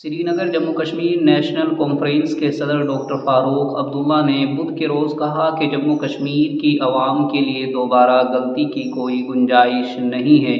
سری Nagar Jammu Kashmir national conference کے صدر doctor Farooq Abdullah نے بدھ کے روز کہا کہ جموں کشمیر کی عوام کے لیے دوبارہ غلطی کی کوئی گنجائش نہیں ہے۔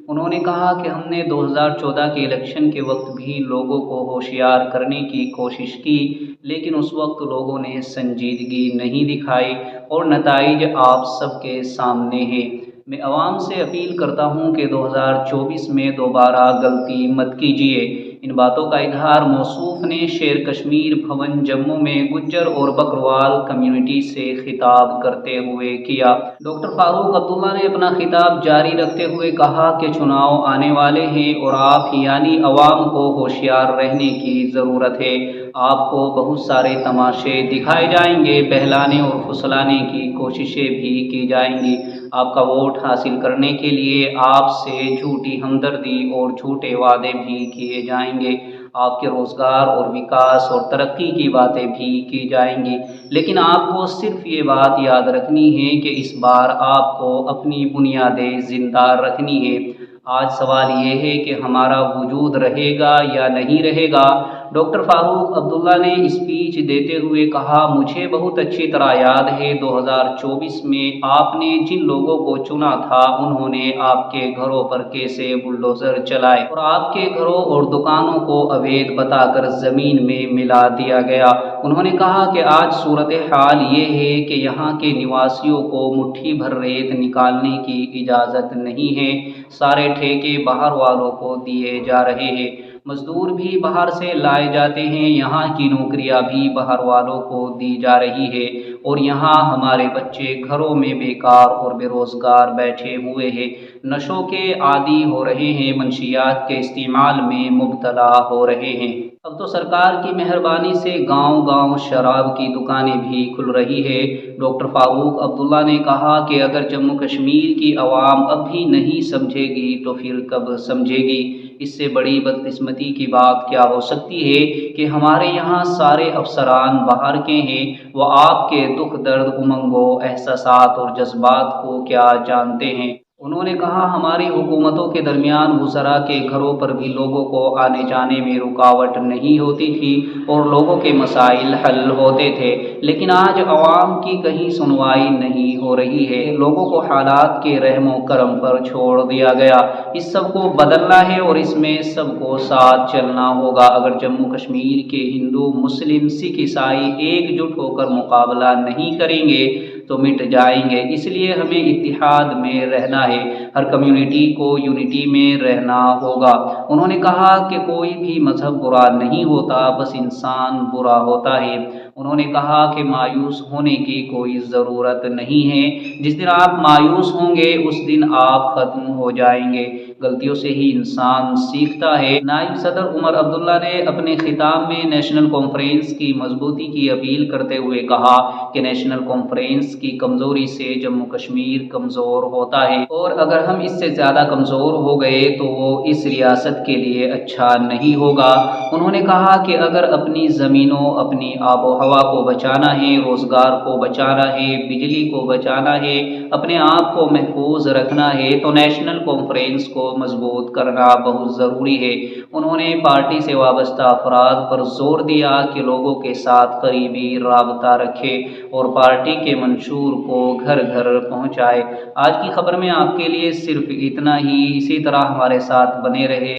انہوں نے کہا کہ ہم نے 2014 کے الیکشن کے وقت بھی لوگوں کو ہوشیار کرنے کی کوشش کی، لیکن اس وقت لوگوں نے سنجیدگی نہیں دکھائی اور نتائج آپ سب کے سامنے ہیں۔ میں عوام سے اپیل کرتا ہوں کہ 2024 میں دوبارہ غلطی مت کیجیے۔ ان باتوں کا اظہار موصوف نے شیر کشمیر بھون جموں میں گجر اور بکروال کمیونٹی سے خطاب کرتے ہوئے کیا۔ ڈاکٹر فاروق عبداللہ نے اپنا خطاب جاری رکھتے ہوئے کہا کہ چناؤ آنے والے ہیں اور آپ یعنی عوام کو ہوشیار رہنے کی ضرورت ہے۔ آپ کو بہت سارے تماشے دکھائے جائیں گے، بہلانے اور پھسلانے کی کوششیں بھی کی جائیں گی۔ آپ کا ووٹ حاصل کرنے کے لیے آپ سے جھوٹی ہمدردی اور جھوٹے وعدے بھی کیے جائیں گے۔ آپ کے روزگار اور وکاس اور ترقی کی باتیں بھی کی جائیں گی، لیکن آپ کو صرف یہ بات یاد رکھنی ہے کہ اس بار آپ کو اپنی بنیادیں زندہ رکھنی ہے۔ آج سوال یہ ہے کہ ہمارا وجود رہے گا یا نہیں رہے گا۔ ڈاکٹر فاروق عبداللہ نے اسپیچ دیتے ہوئے کہا، مجھے بہت اچھی طرح یاد ہے 2024 میں آپ نے جن لوگوں کو چنا تھا انہوں نے آپ کے گھروں پر کیسے بلڈوزر چلائے اور آپ کے گھروں اور دکانوں کو اویدھ بتا کر زمین میں ملا دیا گیا۔ انہوں نے کہا کہ آج صورتحال یہ ہے کہ یہاں کے نواسیوں کو مٹھی بھر ریت نکالنے کی اجازت نہیں ہے۔ سارے ٹھیکے باہر والوں کو دیے جا رہے ہیں، مزدور بھی باہر سے لائے جاتے ہیں، یہاں کی نوکریاں بھی باہر والوں کو دی جا رہی ہے اور یہاں ہمارے بچے گھروں میں بیکار اور بے روزگار بیٹھے ہوئے ہیں، نشوں کے عادی ہو رہے ہیں، منشیات کے استعمال میں مبتلا ہو رہے ہیں۔ اب تو سرکار کی مہربانی سے گاؤں گاؤں شراب کی دکانیں بھی کھل رہی ہے۔ ڈاکٹر فاروق عبداللہ نے کہا کہ اگر جموں کشمیر کی عوام اب بھی نہیں سمجھے گی تو پھر کب سمجھے گی؟ اس سے بڑی بدقسمتی کی بات کیا ہو سکتی ہے کہ ہمارے یہاں سارے افسران باہر کے ہیں، وہ آپ کے دکھ درد، امنگوں، احساسات اور جذبات کو کیا جانتے ہیں؟ انہوں نے کہا، ہماری حکومتوں کے درمیان وزراء کے گھروں پر بھی لوگوں کو آنے جانے میں رکاوٹ نہیں ہوتی تھی اور لوگوں کے مسائل حل ہوتے تھے، لیکن آج عوام کی کہیں سنوائی نہیں ہو رہی ہے۔ لوگوں کو حالات کے رحم و کرم پر چھوڑ دیا گیا۔ اس سب کو بدلنا ہے اور اس میں سب کو ساتھ چلنا ہوگا۔ اگر جموں کشمیر کے ہندو، مسلم، سکھ، عیسائی ایک جٹ ہو کر مقابلہ نہیں کریں گے تو مٹ جائیں گے۔ اس لیے ہمیں اتحاد میں رہنا ہے، ہر کمیونٹی کو یونٹی میں رہنا ہوگا۔ انہوں نے کہا کہ کوئی بھی مذہب برا نہیں ہوتا، بس انسان برا ہوتا ہے۔ انہوں نے کہا کہ مایوس ہونے کی کوئی ضرورت نہیں ہے، جس دن آپ مایوس ہوں گے اس دن آپ ختم ہو جائیں گے۔ غلطیوں سے ہی انسان سیکھتا ہے۔ نائب صدر عمر عبداللہ نے اپنے خطاب میں نیشنل کانفرنس کی مضبوطی کی اپیل کرتے ہوئے کہا کہ نیشنل کانفرنس کی کمزوری سے جموں کشمیر کمزور ہوتا ہے اور اگر ہم اس سے زیادہ کمزور ہو گئے تو وہ اس ریاست کے لیے اچھا نہیں ہوگا۔ انہوں نے کہا کہ اگر اپنی زمینوں، اپنی آب و ہوا کو بچانا ہے، روزگار کو بچانا ہے، بجلی کو بچانا ہے، اپنے آپ کو محفوظ رکھنا ہے تو نیشنل کانفرنس کو مضبوط کرنا بہت ضروری ہے۔ انہوں نے پارٹی سے وابستہ افراد پر زور دیا کہ لوگوں کے ساتھ قریبی رابطہ رکھے اور پارٹی کے منشور کو گھر گھر پہنچائے۔ آج کی خبر میں آپ کے لیے صرف اتنا ہی، اسی طرح ہمارے ساتھ بنے رہے۔